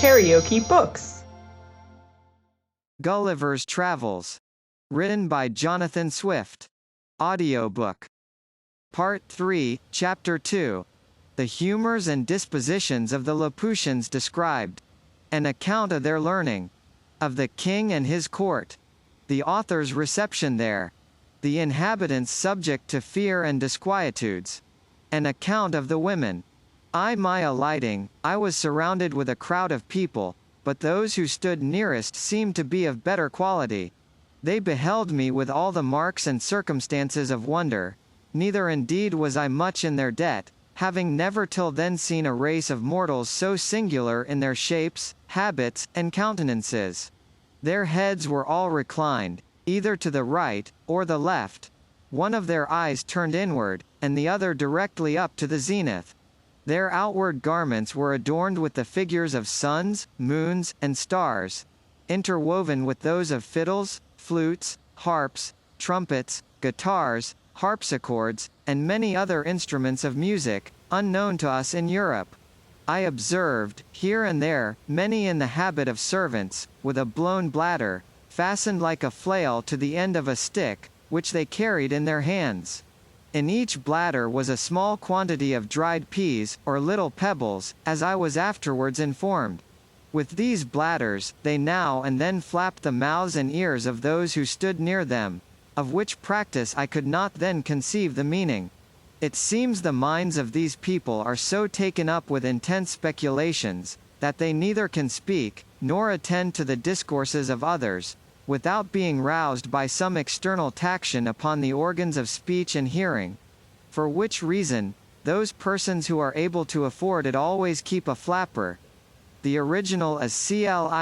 KaraokeBooks. Gulliver's Travels. Written by Jonathan Swift. Audiobook. Part 3, Chapter 2. The humors and dispositions of the Laputians described. An account of their learning. Of the king and his court. The author's reception there. The inhabitants subject to fear and disquietudes. An account of the women. My alighting, I was surrounded with a crowd of people, but those who stood nearest seemed to be of better quality. They beheld me with all the marks and circumstances of wonder, neither indeed was I much in their debt, having never till then seen a race of mortals so singular in their shapes, habits, and countenances. Their heads were all reclined, either to the right, or the left, one of their eyes turned inward, and the other directly up to the zenith. Their outward garments were adorned with the figures of suns, moons, and stars, interwoven with those of fiddles, flutes, harps, trumpets, guitars, harpsichords, and many other instruments of music, unknown to us in Europe. I observed, here and there, many in the habit of servants, with a blown bladder, fastened like a flail to the end of a stick, which they carried in their hands. In each bladder was a small quantity of dried peas, or little pebbles, as I was afterwards informed. With these bladders, they now and then flapped the mouths and ears of those who stood near them, of which practice I could not then conceive the meaning. It seems the minds of these people are so taken up with intense speculations, that they neither can speak, nor attend to the discourses of others, without being roused by some external taction upon the organs of speech and hearing. For which reason, those persons who are able to afford it always keep a flapper, the original is Climenole,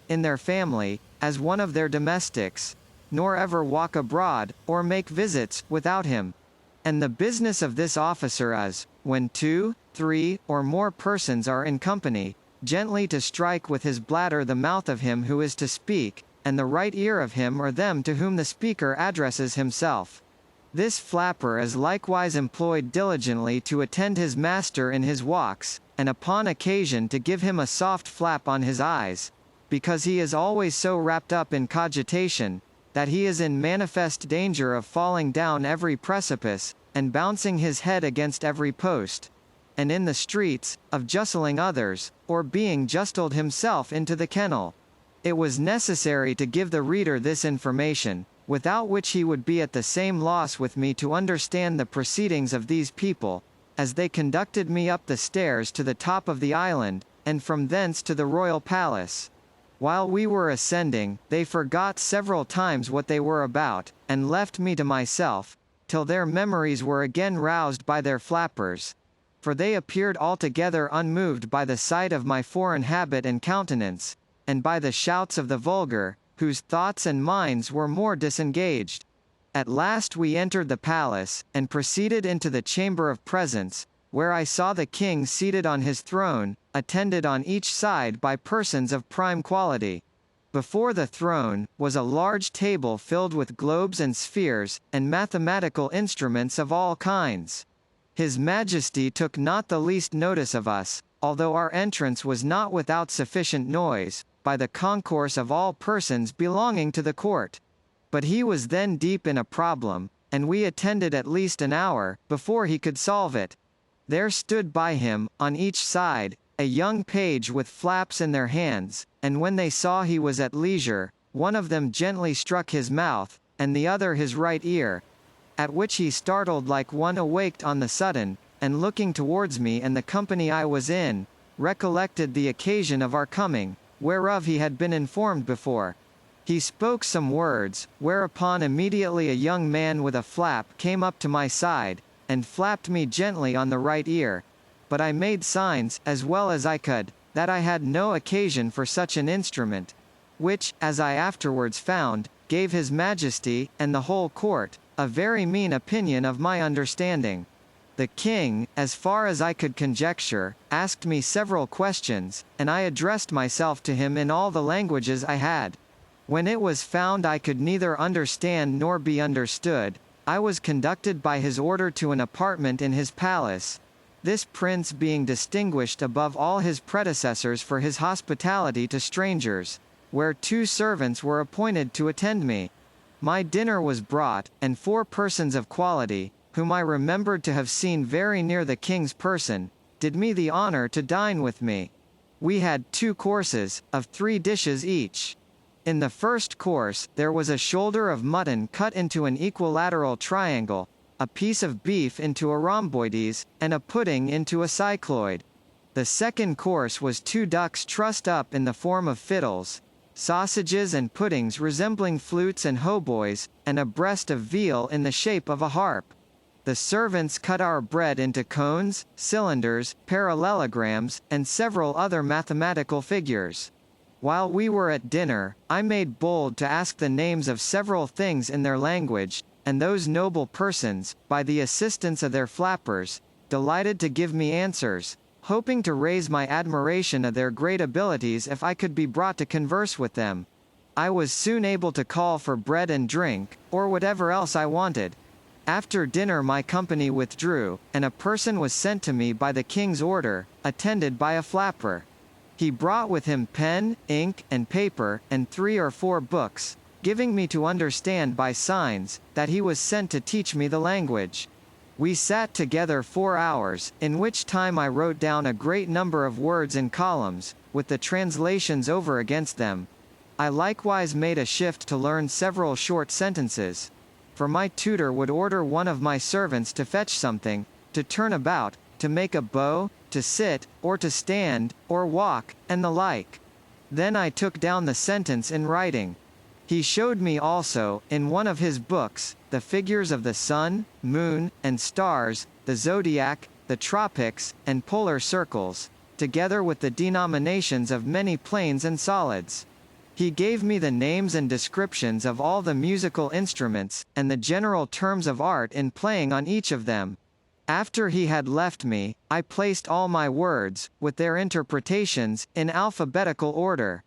in their family, as one of their domestics, nor ever walk abroad, or make visits, without him. And the business of this officer is, when 2, 3, or more persons are in company, gently to strike with his bladder the mouth of him who is to speak, and the right ear of him or them to whom the speaker addresses himself. This flapper is likewise employed diligently to attend his master in his walks, and upon occasion to give him a soft flap on his eyes, because he is always so wrapped up in cogitation, that he is in manifest danger of falling down every precipice, and bouncing his head against every post, and in the streets, of justling others, or being justled himself into the kennel. It was necessary to give the reader this information, without which he would be at the same loss with me to understand the proceedings of these people, as they conducted me up the stairs to the top of the island, and from thence to the royal palace. While we were ascending, they forgot several times what they were about, and left me to myself, till their memories were again roused by their flappers. For they appeared altogether unmoved by the sight of my foreign habit and countenance, and by the shouts of the vulgar, whose thoughts and minds were more disengaged. At last we entered the palace, and proceeded into the chamber of presence, where I saw the king seated on his throne, attended on each side by persons of prime quality. Before the throne, was a large table filled with globes and spheres, and mathematical instruments of all kinds. His Majesty took not the least notice of us, although our entrance was not without sufficient noise, by the concourse of all persons belonging to the court. But he was then deep in a problem, and we attended at least an hour, before he could solve it. There stood by him, on each side, a young page with flaps in their hands, and when they saw he was at leisure, one of them gently struck his mouth, and the other his right ear, at which he startled like one awaked on the sudden, and looking towards me and the company I was in, recollected the occasion of our coming, whereof he had been informed before. He spoke some words, whereupon immediately a young man with a flap came up to my side, and flapped me gently on the right ear, but I made signs, as well as I could, that I had no occasion for such an instrument, which, as I afterwards found, gave his Majesty, and the whole court, a very mean opinion of my understanding. The king, as far as I could conjecture, asked me several questions, and I addressed myself to him in all the languages I had. When it was found I could neither understand nor be understood, I was conducted by his order to an apartment in his palace. this prince being distinguished above all his predecessors for his hospitality to strangers, where 2 servants were appointed to attend me. My dinner was brought, and 4 persons of quality, whom I remembered to have seen very near the king's person, did me the honor to dine with me. We had 2 courses, of 3 dishes each. In the first course, there was a shoulder of mutton cut into an equilateral triangle, a piece of beef into a rhomboides, and a pudding into a cycloid. The second course was 2 ducks trussed up in the form of fiddles, sausages and puddings resembling flutes and hautboys, and a breast of veal in the shape of a harp. The servants cut our bread into cones, cylinders, parallelograms, and several other mathematical figures. While we were at dinner, I made bold to ask the names of several things in their language, and those noble persons, by the assistance of their flappers, delighted to give me answers, hoping to raise my admiration of their great abilities if I could be brought to converse with them. I was soon able to call for bread and drink, or whatever else I wanted. After dinner my company withdrew, and a person was sent to me by the king's order, attended by a flapper. He brought with him pen, ink, and paper, and 3 or 4 books, giving me to understand by signs, that he was sent to teach me the language. We sat together 4 hours, in which time I wrote down a great number of words in columns, with the translations over against them. I likewise made a shift to learn several short sentences. For my tutor would order one of my servants to fetch something, to turn about, to make a bow, to sit, or to stand, or walk, and the like. Then I took down the sentence in writing. He showed me also, in one of his books, the figures of the sun, moon, and stars, the zodiac, the tropics, and polar circles, together with the denominations of many planes and solids. He gave me the names and descriptions of all the musical instruments, and the general terms of art in playing on each of them. After he had left me, I placed all my words, with their interpretations, in alphabetical order.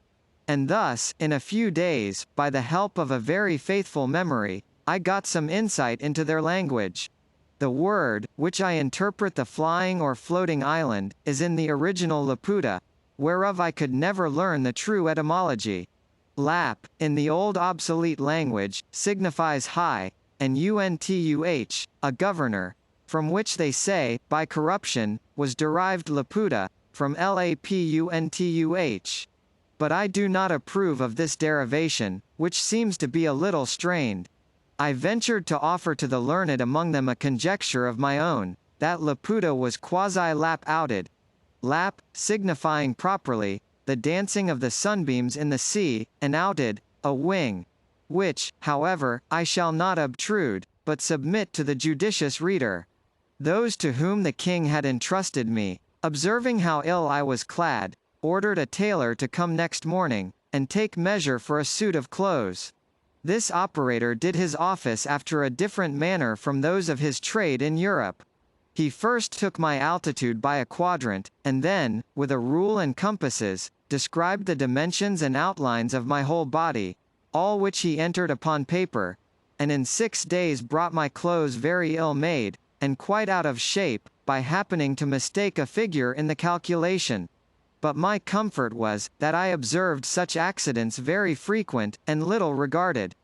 And thus, in a few days, by the help of a very faithful memory, I got some insight into their language. The word, which I interpret the flying or floating island, is in the original Laputa, whereof I could never learn the true etymology. Lap, in the old obsolete language, signifies high, and untuh, a governor, from which they say, by corruption, was derived Laputa, from lapuntuh. But I do not approve of this derivation, which seems to be a little strained. I ventured to offer to the learned among them a conjecture of my own, that Laputa was quasi-lap-outed. Lap, signifying properly, the dancing of the sunbeams in the sea, and outed, a wing. Which, however, I shall not obtrude, but submit to the judicious reader. Those to whom the king had entrusted me, observing how ill I was clad, ordered a tailor to come next morning, and take measure for a suit of clothes. This operator did his office after a different manner from those of his trade in Europe. He first took my altitude by a quadrant, and then, with a rule and compasses, described the dimensions and outlines of my whole body, all which he entered upon paper, and in 6 days brought my clothes very ill made, and quite out of shape, by happening to mistake a figure in the calculation. But my comfort was, that I observed such accidents very frequent, and little regarded.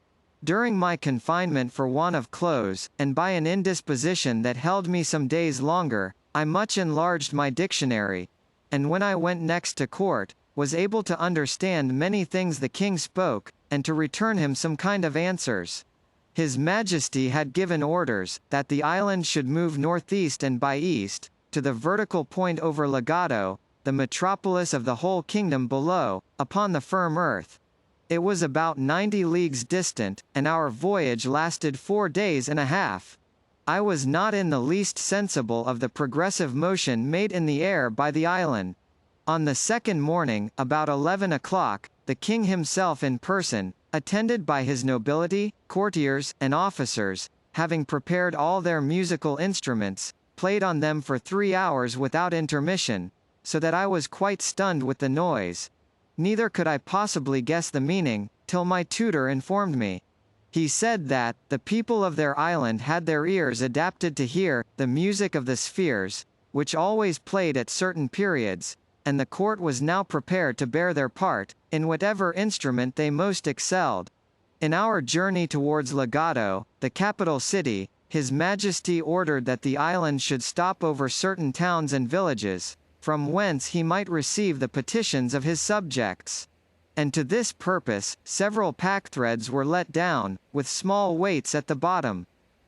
During my confinement for want of clothes, and by an indisposition that held me some days longer, I much enlarged my dictionary, and when I went next to court, was able to understand many things the king spoke, and to return him some kind of answers. His Majesty had given orders, that the island should move northeast and by east, to the vertical point over Legato, the metropolis of the whole kingdom below, upon the firm earth. It was about 90 leagues distant, and our voyage lasted 4 days and a half. I was not in the least sensible of the progressive motion made in the air by the island. On the second morning, about 11 o'clock, the king himself in person, attended by his nobility, courtiers, and officers, having prepared all their musical instruments, played on them for 3 hours without intermission, so that I was quite stunned with the noise. Neither could I possibly guess the meaning, till my tutor informed me. He said that, the people of their island had their ears adapted to hear, the music of the spheres, which always played at certain periods, and the court was now prepared to bear their part, in whatever instrument they most excelled. In our journey towards Legado, the capital city, His Majesty ordered that the island should stop over certain towns and villages, from whence he might receive the petitions of his subjects. And to this purpose, several packthreads were let down, with small weights at the bottom.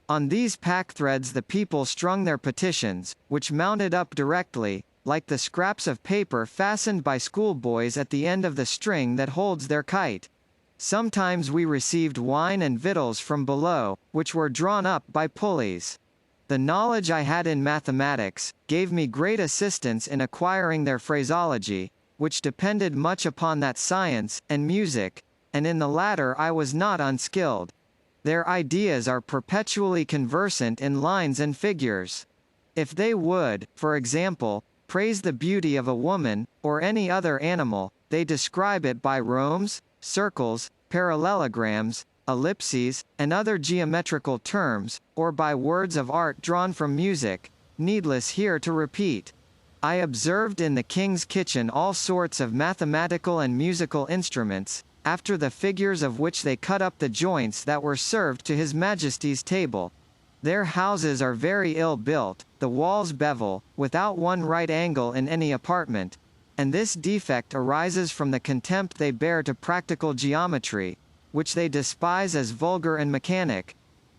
On these packthreads the people strung their petitions, which mounted up directly, like the scraps of paper fastened by schoolboys at the end of the string that holds their kite. Sometimes we received wine and victuals from below, which were drawn up by pulleys. The knowledge I had in mathematics gave me great assistance in acquiring their phraseology, which depended much upon that science, and music, and in the latter I was not unskilled. Their ideas are perpetually conversant in lines and figures. If they would, for example, praise the beauty of a woman, or any other animal, they describe it by rhombs, circles, parallelograms, ellipses, and other geometrical terms, or by words of art drawn from music, needless here to repeat. I observed in the king's kitchen all sorts of mathematical and musical instruments, after the figures of which they cut up the joints that were served to His Majesty's table. Their houses are very ill built, the walls bevel, without one right angle in any apartment, and this defect arises from the contempt they bear to practical geometry, which they despise as vulgar and mechanic,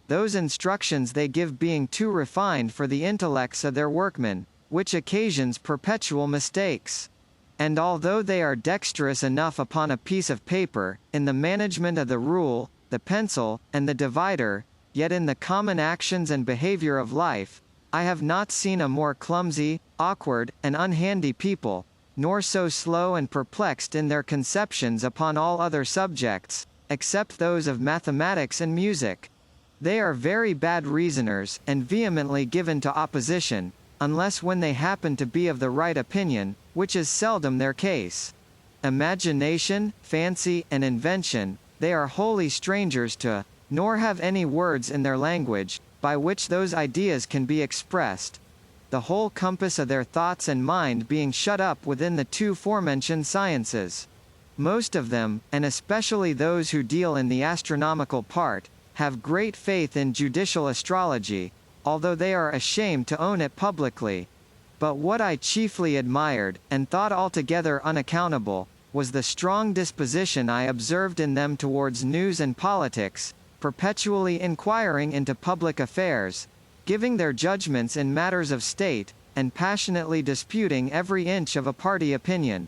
those instructions they give being too refined for the intellects of their workmen, which occasions perpetual mistakes. And although they are dexterous enough upon a piece of paper, in the management of the rule, the pencil, and the divider, yet in the common actions and behavior of life, I have not seen a more clumsy, awkward, and unhandy people, nor so slow and perplexed in their conceptions upon all other subjects, except those of mathematics and music. They are very bad reasoners, and vehemently given to opposition, unless when they happen to be of the right opinion, which is seldom their case. Imagination, fancy, and invention, they are wholly strangers to, nor have any words in their language, by which those ideas can be expressed, the whole compass of their thoughts and mind being shut up within the two forementioned sciences. Most of them, and especially those who deal in the astronomical part, have great faith in judicial astrology, although they are ashamed to own it publicly. But what I chiefly admired, and thought altogether unaccountable, was the strong disposition I observed in them towards news and politics, perpetually inquiring into public affairs, giving their judgments in matters of state, and passionately disputing every inch of a party opinion.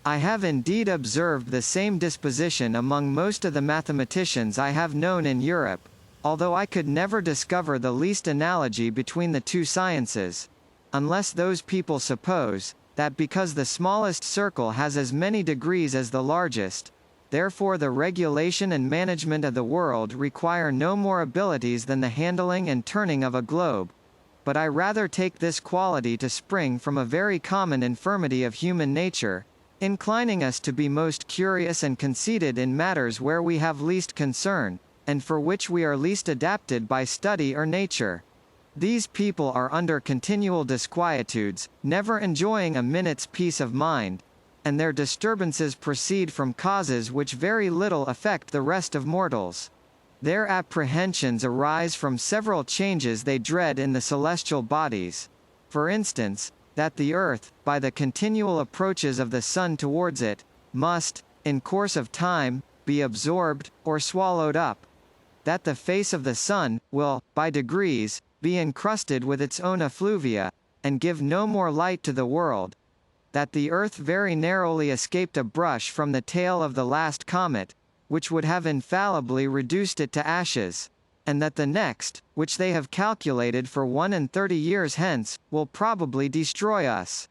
I have indeed observed the same disposition among most of the mathematicians I have known in Europe, although I could never discover the least analogy between the two sciences, unless those people suppose, that because the smallest circle has as many degrees as the largest, therefore the regulation and management of the world require no more abilities than the handling and turning of a globe. But I rather take this quality to spring from a very common infirmity of human nature, inclining us to be most curious and conceited in matters where we have least concern, and for which we are least adapted by study or nature. These people are under continual disquietudes, never enjoying a minute's peace of mind, and their disturbances proceed from causes which very little affect the rest of mortals. Their apprehensions arise from several changes they dread in the celestial bodies. For instance, that the earth, by the continual approaches of the sun towards it, must, in course of time, be absorbed, or swallowed up. That the face of the sun, will, by degrees, be encrusted with its own effluvia, and give no more light to the world. That the earth very narrowly escaped a brush from the tail of the last comet, which would have infallibly reduced it to ashes, and that the next, which they have calculated for 31 years hence, will probably destroy us.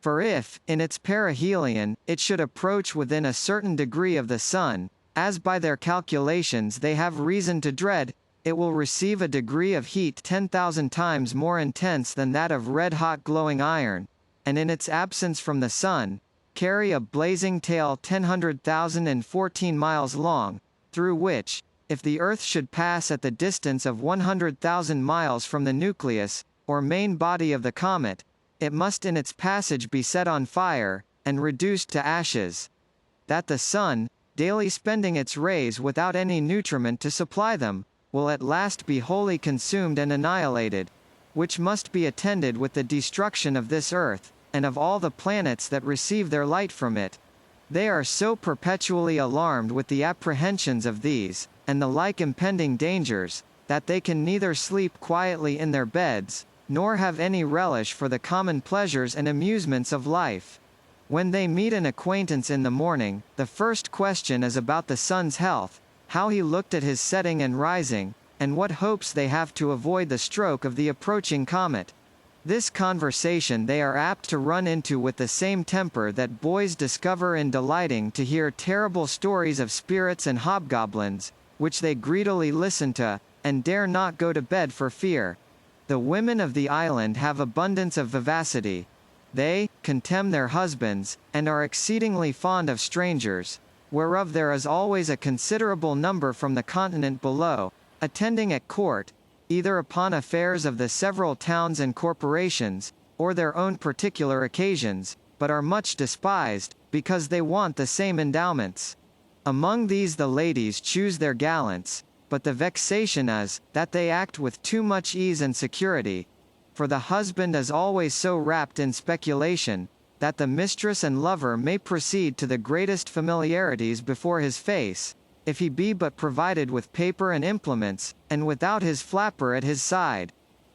For if, in its perihelion, it should approach within a certain degree of the sun, as by their calculations they have reason to dread, it will receive a degree of heat 10,000 times more intense than that of red-hot glowing iron, and in its absence from the sun, carry a blazing tail 10,014 miles long, through which, if the earth should pass at the distance of 100,000 miles from the nucleus, or main body of the comet, it must in its passage be set on fire, and reduced to ashes. That the sun, daily spending its rays without any nutriment to supply them, will at last be wholly consumed and annihilated, which must be attended with the destruction of this earth, and of all the planets that receive their light from it. They are so perpetually alarmed with the apprehensions of these, and the like impending dangers, that they can neither sleep quietly in their beds, nor have any relish for the common pleasures and amusements of life. When they meet an acquaintance in the morning, the first question is about the sun's health, how he looked at his setting and rising, and what hopes they have to avoid the stroke of the approaching comet. This conversation they are apt to run into with the same temper that boys discover in delighting to hear terrible stories of spirits and hobgoblins, which they greedily listen to, and dare not go to bed for fear. The women of the island have abundance of vivacity. They contemn their husbands, and are exceedingly fond of strangers, whereof there is always a considerable number from the continent below, attending at court, either upon affairs of the several towns and corporations, or their own particular occasions, but are much despised, because they want the same endowments. Among these the ladies choose their gallants, but the vexation is, that they act with too much ease and security, for the husband is always so wrapped in speculation, that the mistress and lover may proceed to the greatest familiarities before his face, if he be but provided with paper and implements, and without his flapper at his side.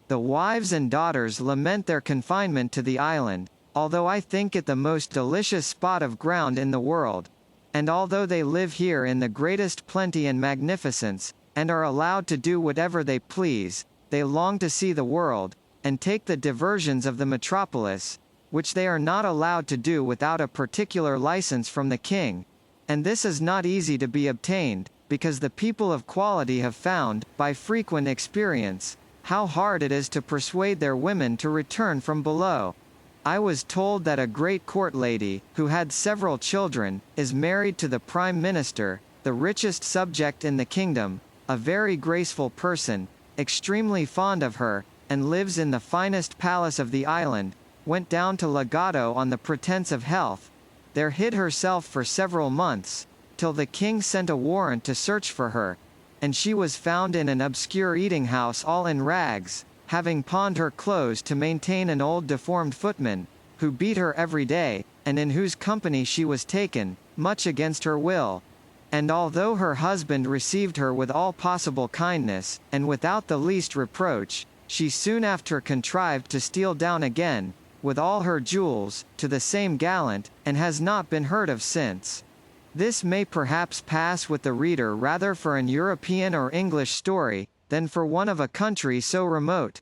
The wives and daughters lament their confinement to the island, although I think it the most delicious spot of ground in the world. And although they live here in the greatest plenty and magnificence, and are allowed to do whatever they please, they long to see the world, and take the diversions of the metropolis, which they are not allowed to do without a particular license from the king. And this is not easy to be obtained, because the people of quality have found, by frequent experience, how hard it is to persuade their women to return from below. I was told that a great court lady, who had several children, is married to the Prime Minister, the richest subject in the kingdom, a very graceful person, extremely fond of her, and lives in the finest palace of the island, went down to Legato on the pretence of health, there hid herself for several months, till the king sent a warrant to search for her, and she was found in an obscure eating-house all in rags, having pawned her clothes to maintain an old deformed footman, who beat her every day, and in whose company she was taken, much against her will. And although her husband received her with all possible kindness, and without the least reproach, she soon after contrived to steal down again, with all her jewels, to the same gallant, and has not been heard of since. This may perhaps pass with the reader rather for an European or English story, than for one of a country so remote.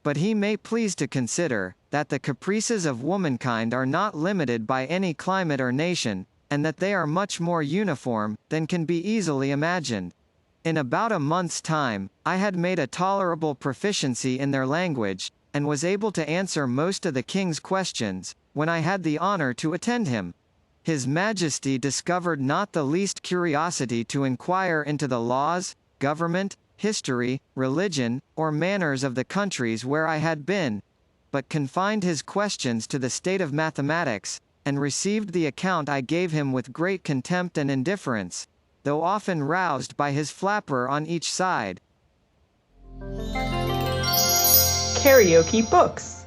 But he may please to consider, that the caprices of womankind are not limited by any climate or nation, and that they are much more uniform, than can be easily imagined. In about a month's time, I had made a tolerable proficiency in their language, and was able to answer most of the king's questions, when I had the honor to attend him. His Majesty discovered not the least curiosity to inquire into the laws, government, history, religion, or manners of the countries where I had been, but confined his questions to the state of mathematics, and received the account I gave him with great contempt and indifference, though often roused by his flapper on each side. KaraokeBooks.